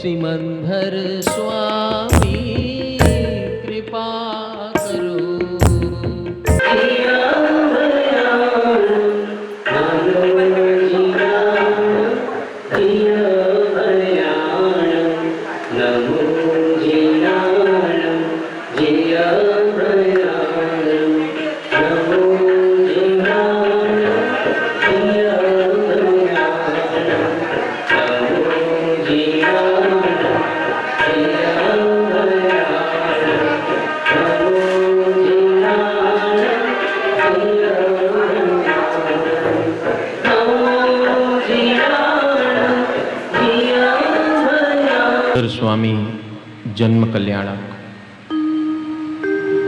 सिमंदर स्वामी कृपा करो। स्वामी जन्म कल्याणक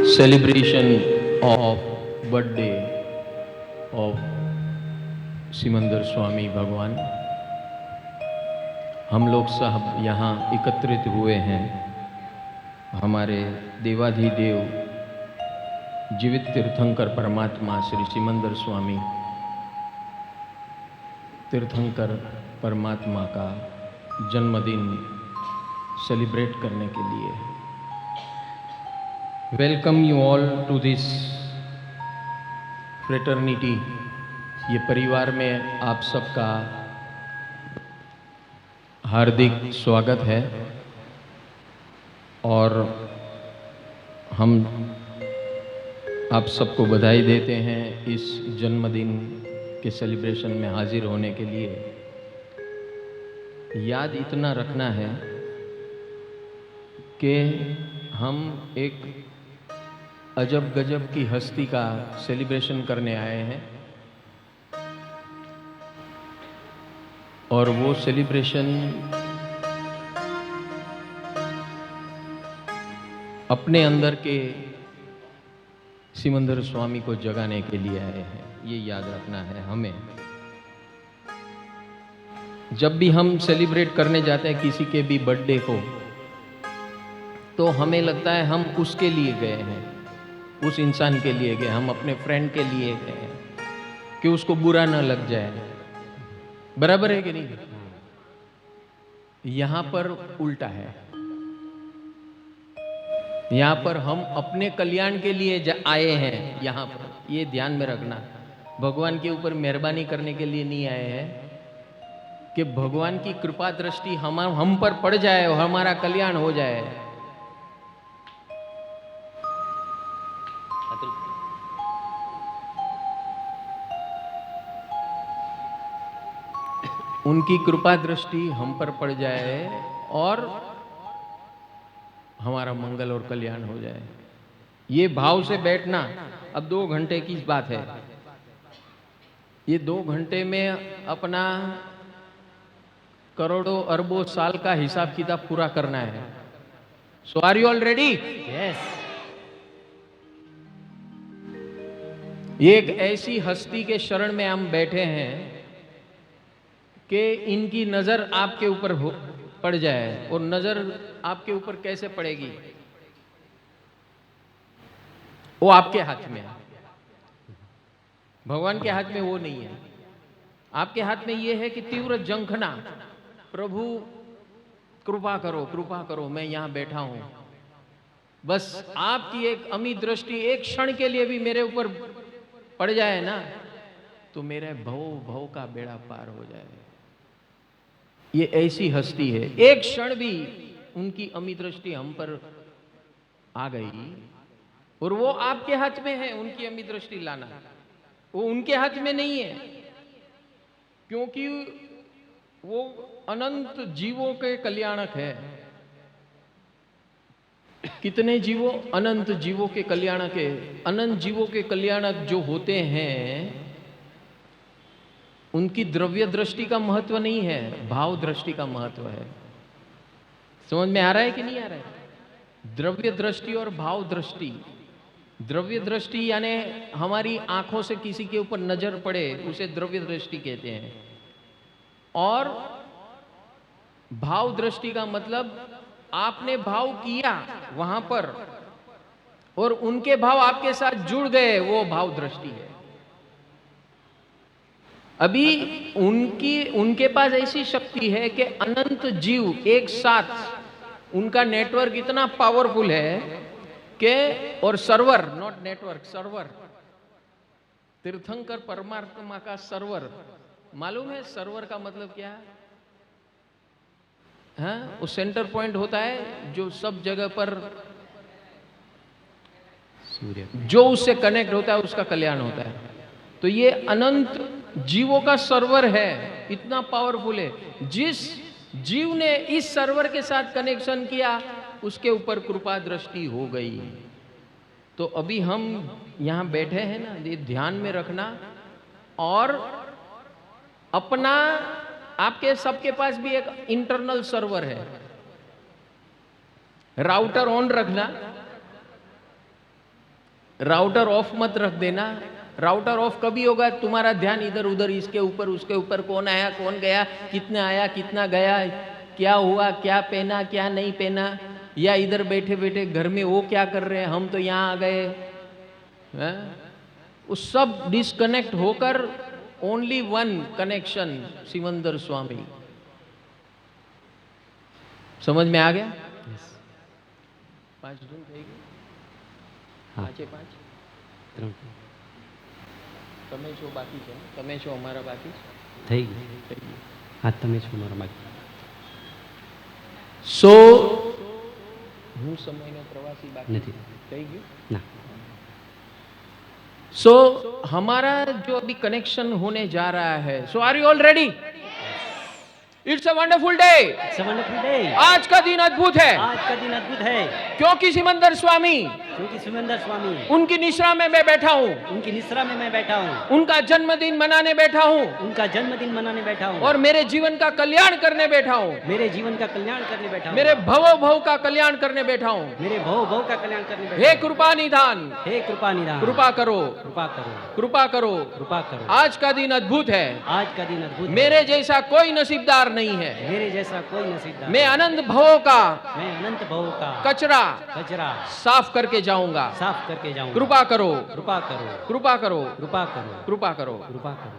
celebration of birthday of Simandhar Swami भगवान। हम लोग सब यहाँ एकत्रित हुए हैं हमारे देवाधिदेव जीवित तीर्थंकर परमात्मा श्री सिमंदर स्वामी तीर्थंकर परमात्मा का जन्मदिन सेलिब्रेट करने के लिए। Welcome you all to this fraternity. ये परिवार में आप सबका हार्दिक स्वागत है और हम आप सबको बधाई देते हैं इस जन्मदिन के सेलिब्रेशन में हाजिर होने के लिए। याद इतना रखना है कि हम एक अजब गजब की हस्ती का सेलिब्रेशन करने आए हैं और वो सेलिब्रेशन अपने अंदर के सिमंदर स्वामी को जगाने के लिए आए हैं। ये याद रखना है हमें। जब भी हम सेलिब्रेट करने जाते हैं किसी के भी बर्थडे को, तो हमें लगता है हम उसके लिए गए हैं, उस इंसान के लिए गए, हम अपने फ्रेंड के लिए गए हैं कि उसको बुरा न लग जाए। बराबर है कि नहीं? यहां पर उल्टा है। यहां पर हम अपने कल्याण के लिए आए हैं। यहां पर ये ध्यान में रखना, भगवान के ऊपर मेहरबानी करने के लिए नहीं आए हैं कि भगवान की कृपा दृष्टि हम पर पड़ जाए और हमारा कल्याण हो जाए। उनकी कृपा दृष्टि हम पर पड़ जाए और हमारा मंगल और कल्याण हो जाए। ये भाव से बैठना। अब 2 घंटे की बात है। ये 2 घंटे में अपना करोड़ों अरबों साल का हिसाब किताब पूरा करना है। So are you all ready? Yes. ये एक ऐसी हस्ती के शरण में हम बैठे हैं कि इनकी नजर आपके ऊपर पड़ जाए। और नजर आपके ऊपर कैसे पड़ेगी? वो आपके हाथ में है, भगवान के हाथ में वो नहीं है। आपके हाथ में ये है कि तीव्र जंखना, प्रभु कृपा करो, कृपा करो, मैं यहां बैठा हूं। बस आपकी एक अमित दृष्टि एक क्षण के लिए भी मेरे ऊपर पड़ जाए ना, तो मेरे भव का बेड़ा पार हो जाए। ये ऐसी हस्ती है। एक क्षण भी उनकी अमित दृष्टि हम पर आ गई और वो आपके हाथ में है। उनकी अमित दृष्टि लाना वो उनके हाथ में नहीं है, क्योंकि वो अनंत जीवों के कल्याणक है। कितने जीवों? अनंत जीवों के कल्याणक है। अनंत जीवों के कल्याणक जो होते हैं उनकी द्रव्य दृष्टि का महत्व नहीं है, भाव दृष्टि का महत्व है। समझ में आ रहा है कि नहीं आ रहा है? द्रव्य दृष्टि और भाव दृष्टि। द्रव्य दृष्टि यानी हमारी आंखों से किसी के ऊपर नजर पड़े, उसे द्रव्य दृष्टि कहते हैं। और भाव दृष्टि का मतलब आपने भाव किया वहां पर और उनके भाव आपके साथ जुड़ गए, वो भाव दृष्टि है। अभी उनके पास ऐसी शक्ति है कि अनंत जीव एक साथ, उनका नेटवर्क इतना पावरफुल है कि, और सर्वर, नॉट नेटवर्क, सर्वर, तीर्थंकर परमात्मा का सर्वर, मालूम है सर्वर का मतलब क्या है? हाँ, वो सेंटर पॉइंट होता है जो सब जगह पर सूर्य जो उससे कनेक्ट होता है उसका कल्याण होता है। तो ये अनंत जीवों का सर्वर है, इतना पावरफुल है। जिस जीव ने इस सर्वर के साथ कनेक्शन किया उसके ऊपर कृपा दृष्टि हो गई। तो अभी हम यहां बैठे हैं ना, ये ध्यान में रखना, और अपना, आपके सबके पास भी एक इंटरनल सर्वर है, राउटर ऑन रखना, राउटर ऑफ मत रख देना। राउटर ऑफ कभी होगा? तुम्हारा ध्यान इधर उधर, इसके ऊपर उसके ऊपर, कौन आया कौन गया, कितना आया कितना गया, क्या हुआ, क्या पहना क्या नहीं पहना, या इधर बैठे बैठे घर में वो क्या कर रहे हैं, हम तो यहाँ आ गए। वो सब डिस्कनेक्ट होकर only one connection, Simandhar Swami. समझ में आ गया? 5 जून रहेगी, 5 તમે છો બાકી છે, તમે છો અમારા બાકી થઈ ગયું, હા તમે છો અમારા બાકી। સો હું સમયનો પ્રવાસી બાકી નથી થઈ ગયું ના। सो हमारा जो अभी कनेक्शन होने जा रहा है, so are you all ready? It's a wonderful day. It's a wonderful day. आज का दिन अद्भुत है। आज का दिन अद्भुत है। क्योंकि सिमंदर स्वामी, क्योंकि सिमंदर स्वामी, उनकी निश्रा में मैं बैठा हूँ, उनकी निश्रा में मैं बैठा हूँ, उनका जन्मदिन मनाने बैठा हूँ, उनका जन्मदिन मनाने बैठा हूँ, और मेरे जीवन का कल्याण करने बैठा हूँ, मेरे जीवन का कल्याण करने बैठा हूँ, मेरे भवो भव का कल्याण करने बैठा हूँ, मेरे भव भव का कल्याण करने बैठा हे हूँ। कृपा निधान, हे कृपा निधान, कृपा करो, कृपा करो, कृपा करो, कृपा करो। आज का दिन अद्भुत है। आज का दिन अद्भुत है। मेरे जैसा कोई नसीबदार नहीं है। मेरे जैसा कोई नसीबदार। मैं अनंत भवों का, मैं अनंत भवों का कचरा साफ करके जाऊंगा। साफ करके जाऊंगा। कृपा करो, कृपा करो, कृपा करो, कृपा करो, कृपा करो, कृपा करो।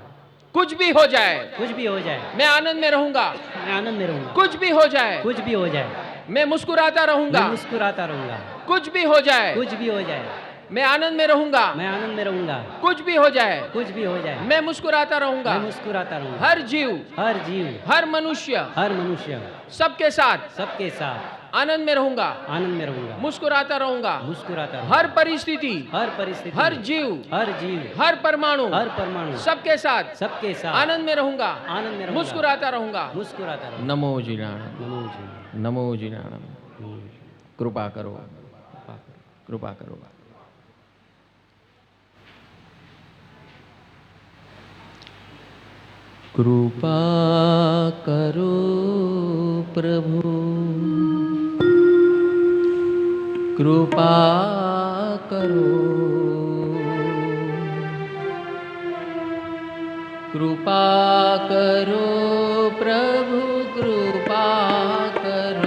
कुछ भी हो जाए, कुछ भी हो जाए, मैं आनंद में रहूंगा। मैं आनंद में रहूंगा। कुछ भी हो जाए, कुछ भी हो जाए, मैं मुस्कुराता रहूंगा। मैं मुस्कुराता रहूंगा। कुछ भी हो जाए, कुछ भी हो जाए, मैं आनंद में रहूंगा। मैं आनंद में रहूंगा। कुछ भी हो जाए, कुछ भी हो जाए, मैं मुस्कुराता रहूंगा। मैं मुस्कुराता रहूंगा। हर जीव, हर जीव, हर मनुष्य, हर मनुष्य सबके साथ, सबके साथ आनंद में रहूंगा, आनंद में रहूंगा, मुस्कुराता रहूंगा। मुस्कुराता रहूंगा। हर परिस्थिति, हर परिस्थिति, हर जीव, हर जीव, हर परमाणु, हर परमाणु, सबके साथ, सबके साथ आनंद में रहूंगा, आनंद में रहूंगा, मुस्कुराता रहूंगा। मुस्कुराता रहूंगा। नमो जिनाणम, नमो जी, नमो जिनाणम। नमो जी। कृपा करो, कृपा करो। कृपा करो। कृपा करो प्रभु, कृपा करो, कृपा करो प्रभु, कृपा करो,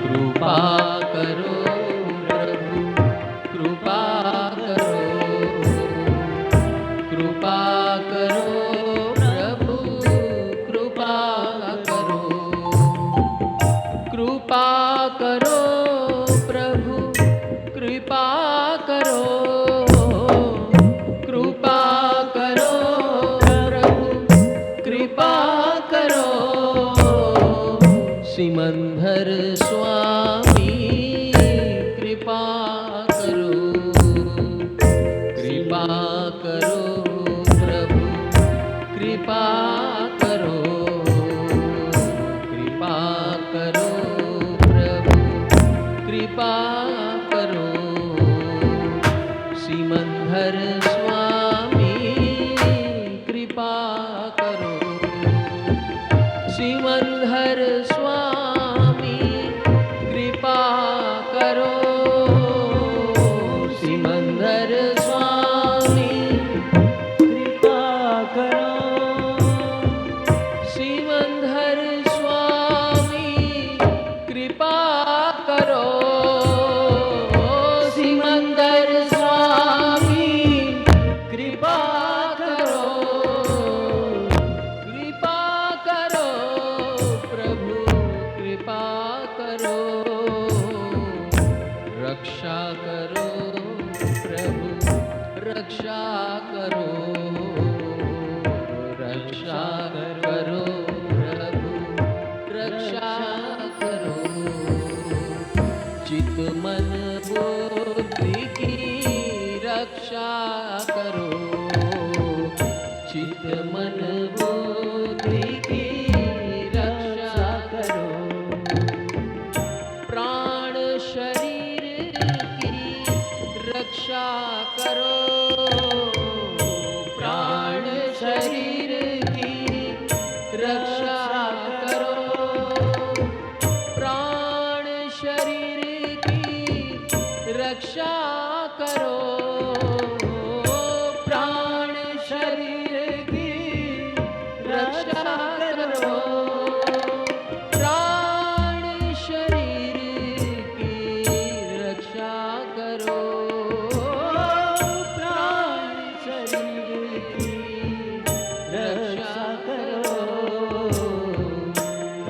कृपा करो प्रभु, कृपा करो, कृपा करो प्रभु, कृपा करो, कृपा करो प्रभु, कृपा करो, कृपा करो प्रभु, कृपा करो। सिमंदर स्वामी कृपा करो, कृपा करो प्रभु, कृपा करो, कृपा करो प्रभु, कृपा करो। सिमंदर स्वामी कृपा करो, सिमंदर स्वामी कृपा करो, सिमंदर स्वामी कृपा करो, सिमंदर स्वामी कृपा करो, सिमंदर स्वामी कृपा करो, बुद्धि की रक्षा करो, प्राण शरीर की रक्षा करो, प्राण शरीर की रक्षा करो, प्राण शरीर की रक्षा करो, प्राण शरीर की रक्षा करो, प्राण शरीर की रक्षा करो, प्राण शरीर की रक्षा करो,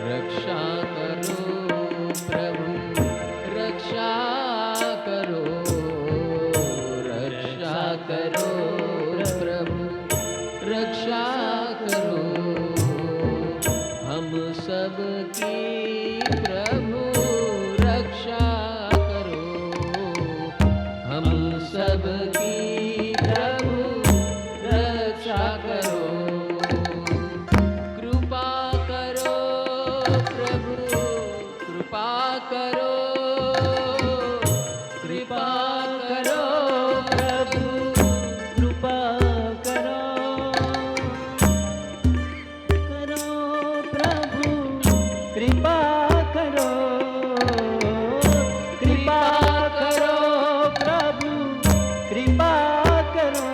रक्षा करो प्रभु, रक्षा करो, रक्षा करो प्रभु, रक्षा करो हम सब की प्रभु, रक्षा करो हम सब की प्रभु, रक्षा करो, कृपा करो प्रभु, कृपा करो, कृपा करो प्रभु, कृपा करो, करो प्रभु, कृपा करो, कृपा करो प्रभु, कृपा करो,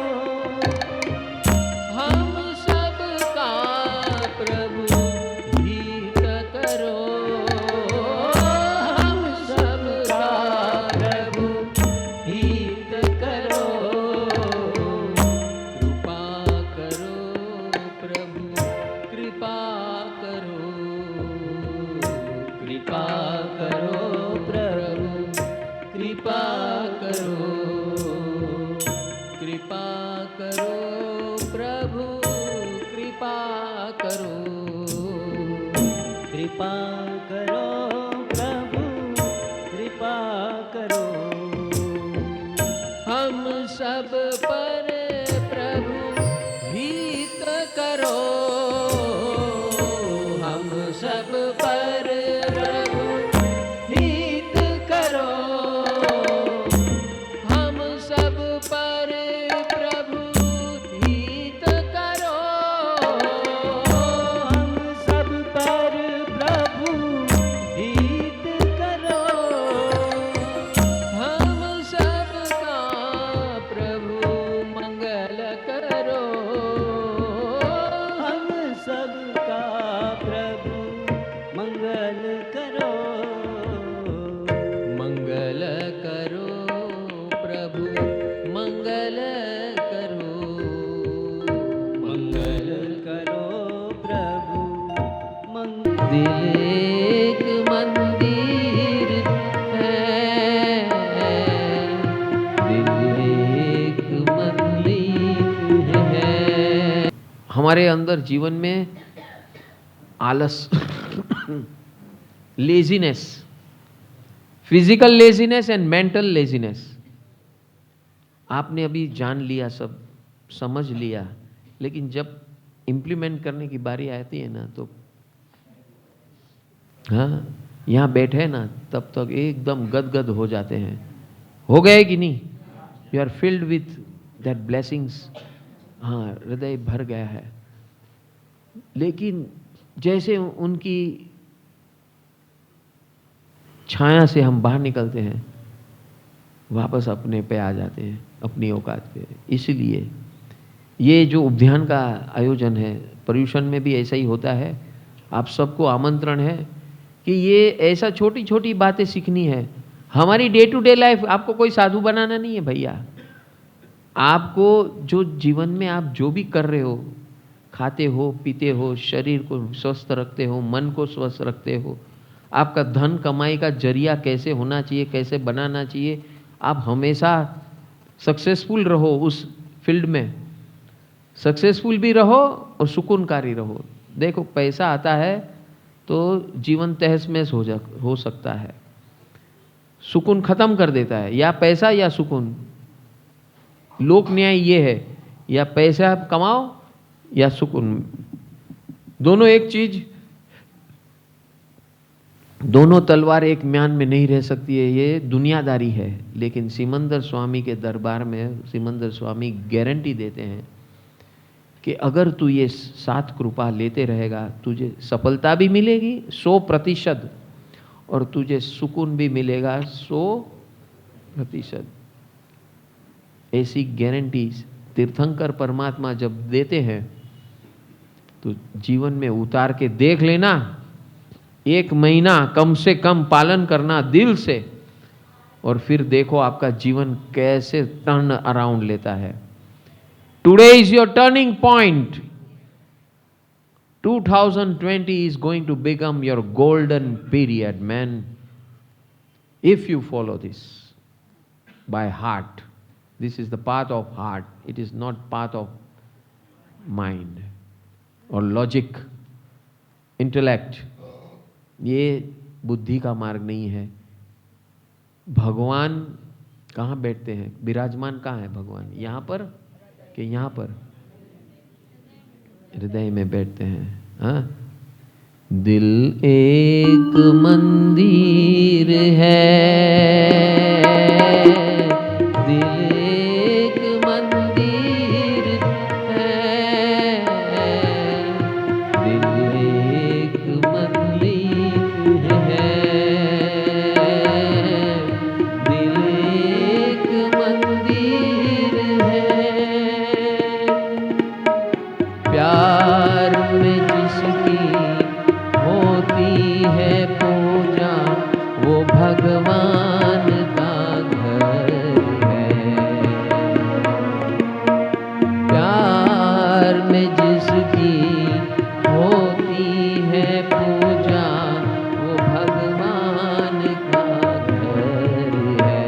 हम सबका प्रभु हित करो, हम सबका प्रभु हित करो, कृपा करो प्रभु, कृपा करो, कृपा करो प्रभु, कृपा करो, कृपा करो प्रभु, कृपा करो, कृपा करो प्रभु, कृपा करो, हम सब पर प्रभु हित करो, हम सब पर प्रभु हित करो, हम सब पर प्रभु हित करो, हम सब पर प्रभु हित करो, हम सबका प्रभु मंगल करो, हम सबका प्रभु मंगल करो, मंगल करो प्रभु, मंगल करो, मंगल करो प्रभु दिल एक मंदिर है, दिल एक मंदिर है। हमारे अंदर जीवन में आलस, laziness, physical laziness and mental laziness, आपने अभी जान लिया, सब समझ लिया, लेकिन जब इम्प्लीमेंट करने की बारी आती है ना, तो हाँ, यहाँ बैठे ना तब तक एकदम गदगद हो जाते हैं। हो गए कि नहीं? You are filled with that blessings. हाँ, हृदय भर गया है। लेकिन जैसे उनकी छाया से हम बाहर निकलते हैं, वापस अपने पे आ जाते हैं, अपनी औकात पे। इसलिए ये जो उद्यान का आयोजन है, पर्यूषण में भी ऐसा ही होता है। आप सबको आमंत्रण है कि ये ऐसा छोटी छोटी बातें सीखनी है। हमारी डे टू डे लाइफ, आपको कोई साधु बनाना नहीं है भैया। आपको जो जीवन में आप जो भी कर रहे हो, खाते हो, पीते हो, शरीर को स्वस्थ रखते हो, मन को स्वस्थ रखते हो, आपका धन कमाई का जरिया कैसे होना चाहिए, कैसे बनाना चाहिए, आप हमेशा सक्सेसफुल रहो, उस फील्ड में सक्सेसफुल भी रहो और सुकूनकारी रहो। देखो, पैसा आता है तो जीवन तहस महस हो सकता है, सुकून खत्म कर देता है। या पैसा या सुकून। लोक न्याय ये है, या पैसा कमाओ या सुकून, दोनों एक चीज, दोनों तलवार एक म्यान में नहीं रह सकती है, ये दुनियादारी है। लेकिन सिमंदर स्वामी के दरबार में सिमंदर स्वामी गारंटी देते हैं कि अगर तू ये 7 कृपा लेते रहेगा, तुझे सफलता भी मिलेगी 100%, और तुझे सुकून भी मिलेगा 100%। ऐसी गारंटी तीर्थंकर परमात्मा जब देते हैं तो जीवन में उतार के देख लेना। 1 महीना कम से कम पालन करना दिल से, और फिर देखो आपका जीवन कैसे टर्न अराउंड लेता है। Today is your turning point. 2020 is going to become your golden period, man, if you follow this by heart. This is the path of heart. It is not path of mind or logic, intellect. ये बुद्धि का मार्ग नहीं है। भगवान कहाँ बैठते हैं? विराजमान कहाँ है भगवान? यहाँ पर कि यहाँ पर? हृदय में बैठते हैं। हाँ, दिल एक मंदिर है, दिल एक मंदिर है, दिल एक मंदिर है, दिल एक मंदिर है। प्यार में जिसकी होती है पूजा, वो भगवान का घर है। प्यार में जिसकी होती है पूजा, वो भगवान का घर है।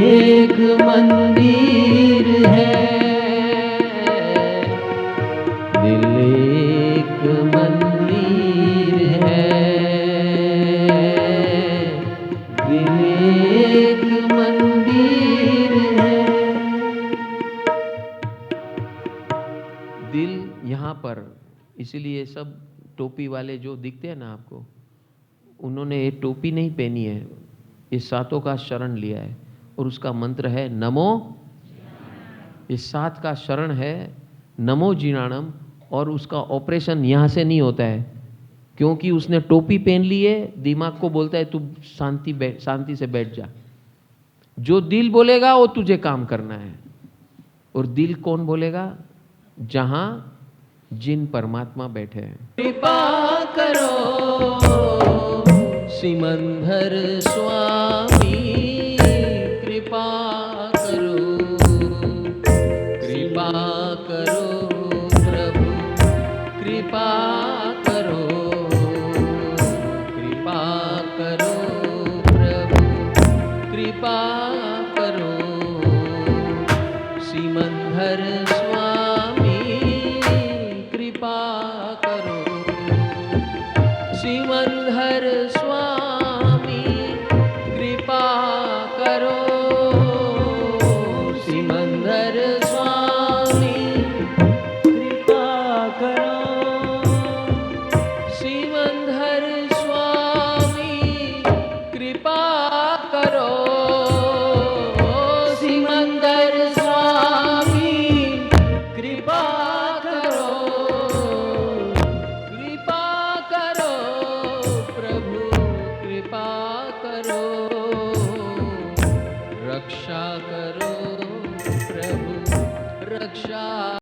एक मंदिर है, दिल एक मंदिर है, दिल एक मंदिर है, दिल एक मंदिर है। दिल यहाँ पर, इसीलिए सब टोपी वाले जो दिखते हैं ना आपको, उन्होंने ये टोपी नहीं पहनी है, ये 7 का शरण लिया है, और उसका मंत्र है नमो। ये 7 का शरण है नमो जीर्णाणम, और उसका ऑपरेशन यहाँ से नहीं होता है, क्योंकि उसने टोपी पहन ली है। दिमाग को बोलता है तू शांति से बैठ जा। जो दिल बोलेगा वो तुझे काम करना है, और दिल कौन बोलेगा? जहां जिन परमात्मा बैठे हैं। कृपा करो सिमंदर स्वामी, कृपा करो, कृपा करो प्रभु, कृपा करो, कृपा करो प्रभु, कृपा करो सिमंदर स्वामी, कृपा करो सिमंदर स्वामी।